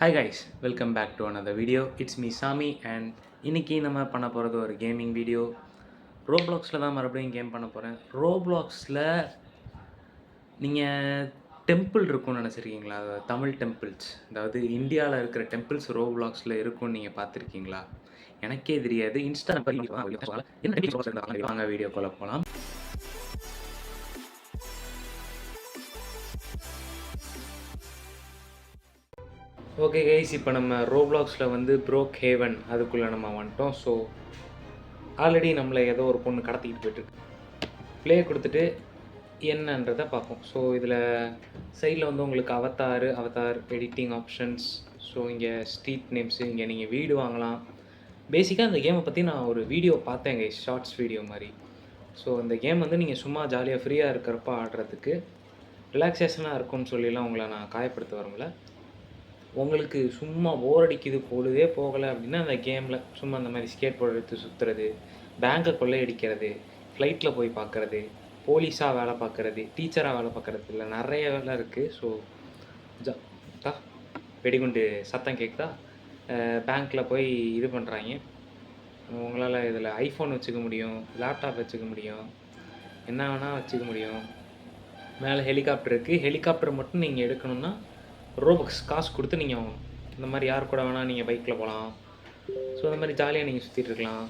Hi guys, welcome back to another video. It's me Sami and இன்றைக்கி நம்ம பண்ண போகிறது ஒரு கேமிங் வீடியோ. ரோப்ளாக்ஸில் தான் மறுபடியும் கேம் பண்ண போகிறேன். ரோப்ளாக்ஸில் நீங்கள் டெம்பிள் இருக்கும்னு நினச்சிருக்கீங்களா? அதாவது தமிழ் டெம்பிள்ஸ், அதாவது இந்தியாவில் இருக்கிற டெம்பிள்ஸ் ரோப்ளாக்ஸில் இருக்கும்னு நீங்கள் பார்த்துருக்கீங்களா? எனக்கே தெரியாது. இன்ஸ்டா வாங்க வீடியோக்குள்ளே போகலாம். ஓகே கைஸ், இப்போ நம்ம ரோப்ளாக்ஸில் வந்து ப்ரோக் ஹேவன் அதுக்குள்ளே நம்ம வந்துட்டோம். ஸோ ஆல்ரெடி நம்மளை ஏதோ ஒரு பொண்ணு கடத்திக்கிட்டு போயிட்டுருக்கு. ப்ளே கொடுத்துட்டு என்னன்றதை பார்ப்போம். ஸோ இதில் சைடில் வந்து உங்களுக்கு அவதார் எடிட்டிங் ஆப்ஷன்ஸ், ஸோ இங்கே ஸ்ட்ரீட் நேம்ஸு, இங்கே நீங்கள் வீடு வாங்கலாம். பேசிக்காக இந்த கேமை பற்றி நான் ஒரு வீடியோ பார்த்தேன் கைஸ், ஷார்ட்ஸ் வீடியோ மாதிரி. ஸோ இந்த கேம் வந்து நீங்கள் சும்மா ஜாலியாக ஃப்ரீயாக இருக்கிறப்ப ஆடுறதுக்கு ரிலாக்ஸேஷனாக இருக்கும்னு சொல்லிலாம் உங்களை நான் காயப்படுத்த வரும்ல. உங்களுக்கு சும்மா போர் அடிக்குது, பொழுதே போகலை அப்படின்னா அந்த கேமில் சும்மா அந்த மாதிரி ஸ்கேட் போர்டு எடுத்து சுற்றுறது, பேங்கை கொள்ளையடிக்கிறது, ஃப்ளைட்டில் போய் பார்க்குறது, போலீஸாக வேலை பார்க்குறது, டீச்சராக வேலை பார்க்குறது, இல்லை நிறைய வேலை இருக்குது. ஸோ ஜா வெடிகுண்டு சத்தம் கேட்குதா? பேங்க்கில் போய் இது பண்ணுறாங்க. உங்களால் இதில் ஐஃபோன் வச்சுக்க முடியும், லேப்டாப் வச்சுக்க முடியும், என்ன வேணால் வச்சுக்க முடியும். மேலே ஹெலிகாப்டர் இருக்குது. ஹெலிகாப்டர் மட்டும் நீங்கள் எடுக்கணும்னா ரோபக்ஸ் காசு கொடுத்து நீங்கள் வாங்கணும். இந்த மாதிரி யார் கூட வேணால் நீங்கள் பைக்கில் போகலாம். ஸோ அந்த மாதிரி ஜாலியாக நீங்கள் சுற்றிட்டு இருக்கலாம்.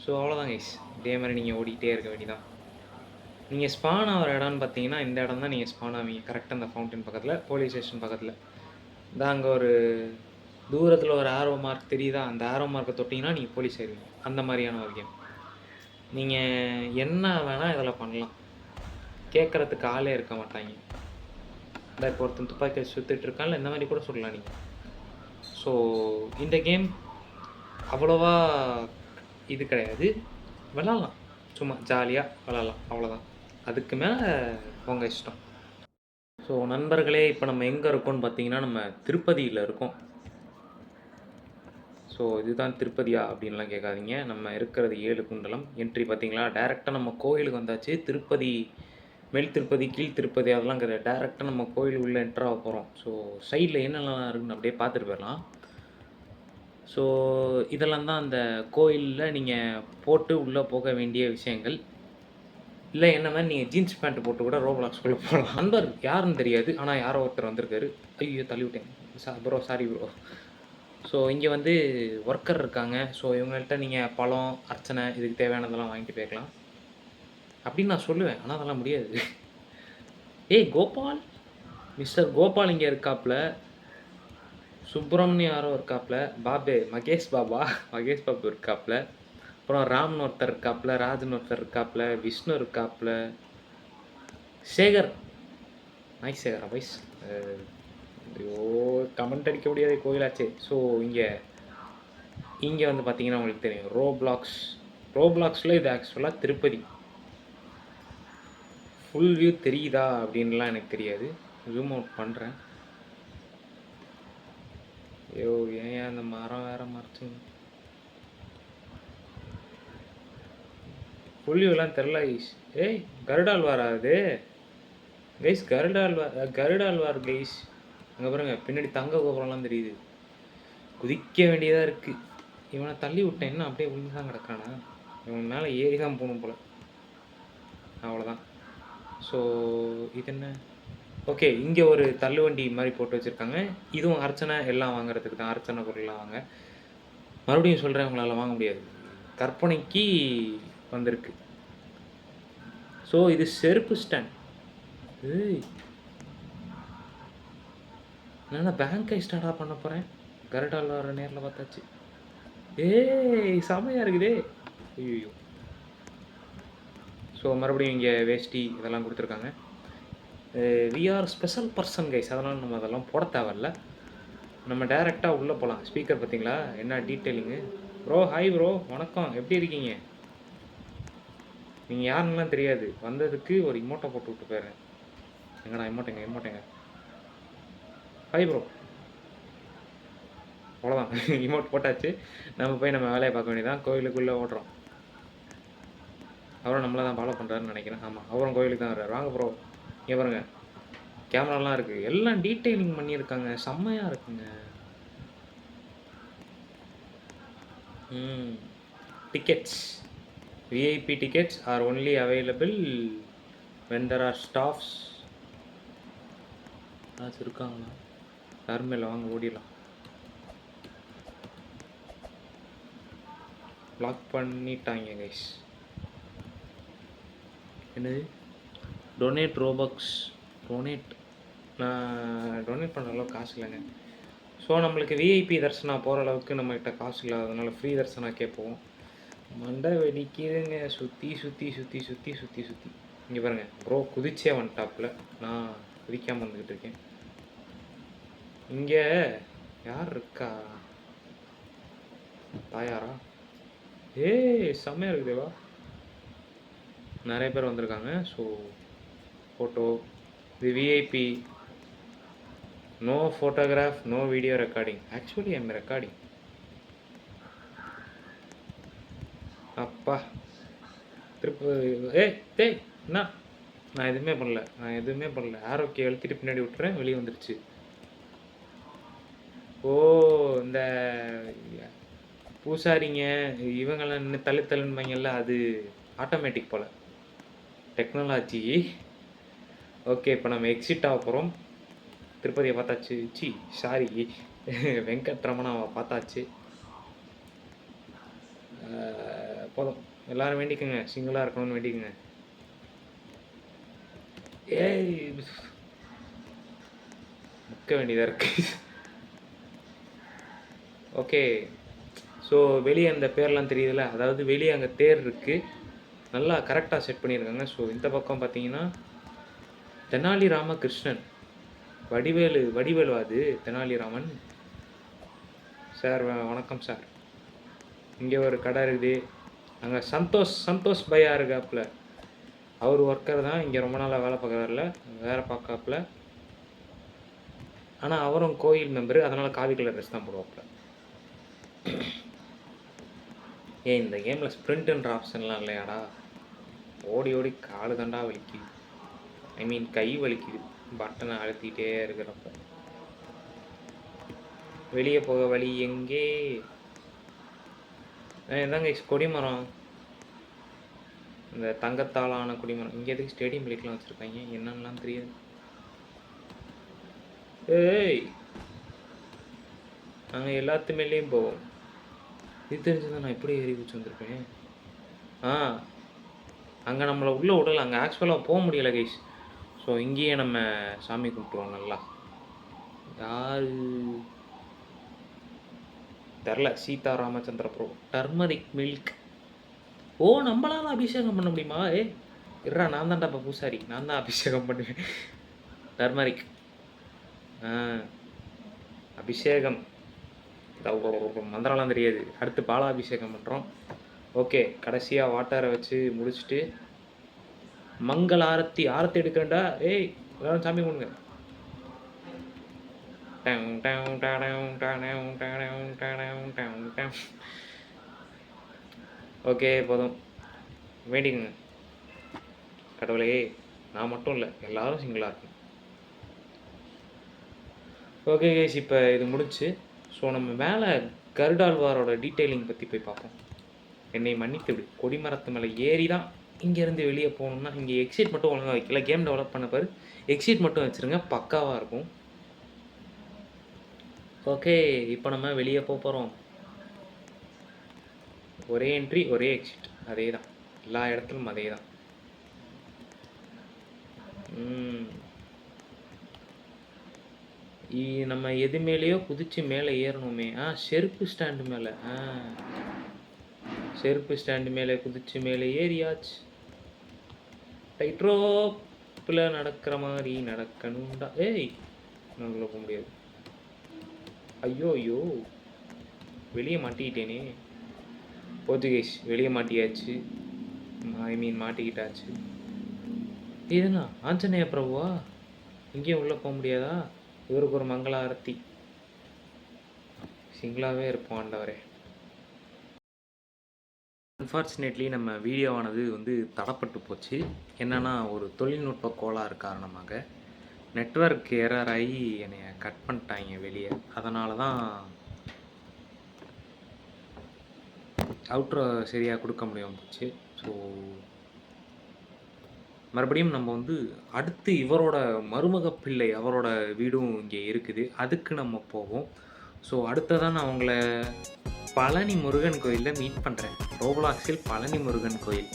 ஸோ அவ்வளோதான் கைஸ், இதே மாதிரி நீங்கள் ஓடிக்கிட்டே இருக்க வேண்டியதான். நீங்கள் ஸ்பான் ஆகிற இடம்னு பார்த்தீங்கன்னா இந்த இடம் தான் நீங்கள் ஸ்பான் ஆவீங்க. கரெக்டாக அந்த ஃபவுண்டன் பக்கத்தில், போலீஸ் ஸ்டேஷன் பக்கத்தில் தான். அங்கே ஒரு தூரத்தில் ஒரு ஆரோ மார்க் தெரியுதா? அந்த ஆரோ மார்க்கை தொட்டிங்கன்னா நீங்கள் போலீஸ் ஆயிடுவீங்க. அந்த மாதிரியான ஒரு கேம். நீங்கள் என்ன வேணால் இதில் பண்ணலாம், கேட்குறதுக்கு ஆளே இருக்க மாட்டாங்க. இந்த இப்போ ஒருத்தன் துப்பாக்கி சுற்றிட்டு இருக்கான்ல, இந்த மாதிரி கூட சொல்லலாம் நீங்கள். ஸோ இந்த கேம் அவ்வளோவா இது கிடையாது, விளாட்லாம், சும்மா ஜாலியாக விளாட்லாம், அவ்வளோதான். அதுக்கு மேலே உங்கள் இஷ்டம். ஸோ நண்பர்களே, இப்போ நம்ம எங்கே இருக்கோம்னு பார்த்தீங்கன்னா நம்ம திருப்பதியில் இருக்கோம். ஸோ இதுதான் திருப்பதியா அப்படின்லாம் கேட்காதீங்க. நம்ம இருக்கிறது 7 குண்டலம். என்ட்ரி பார்த்தீங்களா, டேரெக்டாக நம்ம கோயிலுக்கு வந்தாச்சு. திருப்பதி மேல் திருப்பதி, கீழ் திருப்பதி அதெல்லாம் கிடையாது, டேரெக்டாக நம்ம கோயில் உள்ளே என்ட்ராக போகிறோம். ஸோ சைடில் என்னெல்லாம் இருக்குன்னு அப்படியே பார்த்துட்டு போயிடலாம். ஸோ இதெல்லாம் தான் அந்த கோயிலில் நீங்கள் போட்டு உள்ளே போக வேண்டிய விஷயங்கள். இல்லை என்ன மாதிரி நீங்கள் ஜீன்ஸ் பேண்ட் போட்டு கூட ரோப்ளாக்ஸ்குள்ளே போகலாம். நண்பர் யாருன்னு தெரியாது, ஆனால் யாரோ ஒருத்தர் வந்திருக்காரு. ஐயோ தள்ளி விட்டேன் ப்ரோ, சாரி ப்ரோ. ஸோ இங்கே வந்து ஒர்க்கர் இருக்காங்க. ஸோ இவங்கள்ட்ட நீங்கள் பழம், அர்ச்சனை, இதுக்கு தேவையானதெல்லாம் வாங்கிட்டு போய்க்கலாம் அப்படின்னு நான் சொல்லுவேன். ஆனால் அதெல்லாம் முடியாது. ஏய் கோபால், மிஸ்டர் கோபால் இங்கே இருக்காப்புல, சுப்பிரமணியம் யாரோ இருக்காப்புல, மகேஷ் பாபு இருக்காப்புல, அப்புறம் ராம்னு ஒருத்தர் இருக்காப்புல, ராஜன் ஒருத்தர் இருக்காப்புல, விஷ்ணு இருக்காப்புல, சேகர், நாய் சேகரா வைஸ், ஐயோ கமெண்ட் அடிக்க முடியாத கோயிலாச்சு. ஸோ இங்கே வந்து பார்த்தீங்கன்னா உங்களுக்கு தெரியும் ரோப்ளாக்ஸில் இது ஆக்சுவலாக திருப்பதி. ஃபுல் வியூ தெரியுதா அப்படின்லாம் எனக்கு தெரியாது, ஜூம் அவுட் பண்ணுறேன். ஐயோ ஏன் அந்த மரம் வேறு மறைச்சுங்க, ஃபுல் வியூலாம் தெரில கைஸ். ஏய் கருடாழ்வாரா அது கைஸ்? கருடாழ்வார் கைஸ். அங்கே பாருங்க, பின்னாடி தங்க கோபுரம்லாம் தெரியுது. குதிக்க வேண்டியதாக இருக்குது. இவனை தள்ளி விட்டேன், என்ன அப்படியே விழுந்து தான் கிடக்கானா? இவன் மேலே ஏறி தான் போகணும் போல். அவ்வளோதான். ஸோ இது என்ன? ஓகே, இங்கே ஒரு தள்ளுவண்டி மாதிரி போட்டு வச்சுருக்காங்க. இதுவும் அர்ச்சனை எல்லாம் வாங்குறதுக்கு தான், அர்ச்சனை பொருள்லாம் வாங்க. மறுபடியும் சொல்கிறேன், உங்களால் வாங்க முடியாது, கற்பனைக்கு வந்திருக்கு. ஸோ இது செருப்பு ஸ்டாண்ட். ஏய் நான் பேங்க்கை ஸ்டார்டாக பண்ண போகிறேன். கருடால் வர நேரில் பார்த்தாச்சு. ஏய் செமையாக இருக்குதே. ஐயோ. ஸோ மறுபடியும் இங்கே வேஷ்டி இதெல்லாம் கொடுத்துருக்காங்க. விஆர் ஸ்பெஷல் பர்சன் கைஸ், அதனால் நம்ம அதெல்லாம் போட தேவையில்ல. நம்ம டேரெக்டாக உள்ளே போகலாம். ஸ்பீக்கர் பார்த்தீங்களா என்ன டீட்டெயிலிங்கு. ப்ரோ ஹாய் ப்ரோ, வணக்கம், எப்படி இருக்கீங்க? நீங்கள் யாருன்னெலாம் தெரியாது, வந்ததுக்கு ஒரு இமோட்டை போட்டு விட்டு போயிடுறேன். எங்கடா இமோட்டைங்க. ஹாய் ப்ரோ, அவ்வளோதான். இமோட் போட்டாச்சு. நம்ம போய் நம்ம வேலையை பார்க்க வேண்டியதான். கோயிலுக்குள்ளே ஓடுறோம். அவரும் நம்மளை தான் ஃபாலோ பண்ணுறாருன்னு நினைக்கிறேன். ஆமாம், அவரும் கோயிலுக்கு தான் வர்றாரு. வாங்க ப்ரோ, இங்கே பாருங்க, கேமராலாம் இருக்குது, எல்லாம் டீட்டெயிலிங் பண்ணியிருக்காங்க, செம்மையாக இருக்குங்க. Tickets, VIP tickets R only available when there are staffs. ஏதாச்சும் இருக்காங்களா? யாருமே இல்லை, வாங்க ஓடிடலாம். லாக் பண்ணிட்டாங்க கைஸ். என்னது டொனேட் ரோபக்ஸ்? நான் டொனேட் பண்ணுற அளவுக்கு காசு இல்லைங்க. ஸோ நம்மளுக்கு விஐபி தர்சனா போகிற அளவுக்கு நம்மகிட்ட காசு இல்லாததுனால ஃப்ரீ தர்சனா கேட்போம். மண்டை வெடிக்குதுங்க, சுற்றி சுற்றி சுற்றி சுற்றி சுற்றி சுற்றி. இங்கே பாருங்கள் ப்ரோ, குதிச்சே வந்துட்டாப்புல, நான் குதிக்காமல் வந்துக்கிட்டு இருக்கேன். இங்கே யார் இருக்கா? தாயாரா? செம்மையாக இருக்குதேவா, நிறைய பேர் வந்திருக்காங்க. ஸோ ஃபோட்டோ, இது VIP, no photograph, no video recording. Actually I am recording. அப்பா திருப்பி என்ன, நான் எதுவுமே பண்ணல. ஆரோக்கிய எழுத்திட்டு பின்னாடி விட்டுறேன், வெளியே வந்துடுச்சு. ஓ, இந்த பூசாரிங்க இவங்கெல்லாம் இன்னும் தள்ளுன்பாங்கல்ல, அது ஆட்டோமேட்டிக் போல் டெக்னாலஜி. ஓகே, இப்போ நம்ம எக்ஸிட் ஆக போகிறோம். திருப்பதியை பார்த்தாச்சு, சாரி வெங்கட்ரமணாவை பார்த்தாச்சு. போதும், எல்லோரும் வேண்டிக்குங்க, சிங்கிளாக இருக்கணும்னு வேண்டிக்குங்க. முக்க வேண்டியதாக இருக்கு. ஓகே, ஸோ வெளியே அந்த பேர்லாம் தெரியுதுல்ல, அதாவது வெளியே அங்கே தேர் இருக்குது, நல்லா கரெக்டாக செட் பண்ணியிருக்காங்க. ஸோ இந்த பக்கம் பார்த்தீங்கன்னா தெனாலி ராமகிருஷ்ணன், வடிவேலு அது தெனாலிராமன் சார். வணக்கம் சார். இங்கே ஒரு கடை இருக்குது, அங்கே சந்தோஷ் பையா இருக்காப்புல, அவர் ஒர்க்கர் தான், இங்கே ரொம்ப நாளாக வேலை பார்க்காப்புல. ஆனால் அவரும் கோயில் மெம்பரு, அதனால் காவி கலர் ட்ரெஸ் தான் போடுவாப்புல. இந்த கேமில் ஸ்ப்ரிண்ட்டுன்ற ஆப்ஷன்லாம் இல்லையாடா? ஓடி காலு தண்டா வலிக்குது, ஐ மீன் கை வலிக்குது, பட்டனை அழுத்திக்கிட்டே இருக்கிறப்ப. வெளியே போக வழி எங்கே? இதாங்க கொடிமரம், இந்த தங்கத்தாலான கொடிமரம். இங்கே எதுக்கு ஸ்டேடியம் லைட்லாம் வச்சுருக்காங்க என்னன்னலாம் தெரியாது. நாங்கள் எல்லாத்து மேலேயும் போவோம். இது தெரிஞ்சுதான் நான் எப்படி ஏறி வச்சு வந்திருப்பேன். அங்கே நம்மளை உள்ளே விடலை, அங்கே ஆக்சுவலாக போக முடியலை கைஸ். ஸோ இங்கேயே நம்ம சாமி கும்பிட்டுருவோம் நல்லா. யார் தெரில, Sita Ramachandra bro. Turmeric milk. ஓ, நம்மளால அபிஷேகம் பண்ண முடியுமா? இருறா, நான் தான்டா இப்போ பூசாரி, நான் தான் அபிஷேகம் பண்ணுவேன். டர்மரிக் அபிஷேகம், மந்திரம்லாம் தெரியாது. அடுத்து பாலாபிஷேகம் பண்ணுறோம். ஓகே, கடைசியாக வாட்டரை வச்சு முடிச்சுட்டு மங்கள ஆரத்தி எடுக்கிறேன்டா. எல்லாரும் சாமி கொடுங்க. ஓகே, போதும், வேண்டிங்க கடவுளே, நான் மட்டும் இல்லை, எல்லாரும் சிங்கிளாக இருக்கும். ஓகே கைஸ், இப்போ இது முடிச்சு. ஸோ நம்ம மேலே கருடாழ்வாரோட டீட்டெயிலிங் பற்றி போய் பார்ப்போம். என்னை மன்னித்து விடு, கொடிமரத்து மேலே ஏறி தான் இங்கேருந்து வெளியே போகணுன்னா. இங்கே எக்ஸிட் மட்டும் ஒழுங்காக வைக்கல, கேம் டெவலப் பண்ண பாரு, எக்ஸிட் மட்டும் வச்சுருங்க, பக்காவாக இருக்கும். ஓகே, இப்போ நம்ம வெளியே போகிறோம். ஒரே என்ட்ரி ஒரே எக்ஸிட், அதே தான் எல்லா இடத்துலும், அதே தான். நம்ம எது மேலேயோ குதித்து மேலே ஏறணுமே. செருப்பு ஸ்டாண்டு மேலே, செருப்பு ஸ்டாண்டு மேலே குதித்து மேலே ஏறியாச்சு. டைட்ரோப்பில் நடக்கிற மாதிரி நடக்கணும்டா. நம்மள போக முடியாது. ஐயோ, வெளியே மாட்டிக்கிட்டேனே. போர்ச்சுகீஸ் வெளியே மாட்டியாச்சு, ஐ மீன் மாட்டிக்கிட்டாச்சு. இதுனா ஆஞ்சநேய பிரபுவா? இங்கேயும் உள்ளே போக முடியாதா? இவருக்கு ஒரு மங்கள ஆரத்தி. சிங்கிளாகவே இருப்போம் ஆண்டவரே. அன்ஃபார்ச்சுனேட்லி நம்ம வீடியோவானது தடப்பட்டு போச்சு. என்னென்னா, ஒரு தொழில்நுட்ப கோளாறு காரணமாக நெட்வொர்க் எரர் ஆகி என்னைய கட் பண்ணிட்டாங்க வெளியே. அதனால தான் அவுட்ரோ சரியாக கொடுக்க முடியாமல் போச்சு. ஸோ மறுபடியும் நம்ம வந்து அடுத்து இவரோட மருமக பிள்ளை அவரோட வீடும் இங்கே இருக்குது. அதுக்கு நம்ம போவோம். ஸோ அடுத்ததான் நான் உங்கள பழனி முருகன் கோயிலில் மீட் பண்ணுறேன். ரோப்ளாக்ஸில் பழனி முருகன் கோயில்.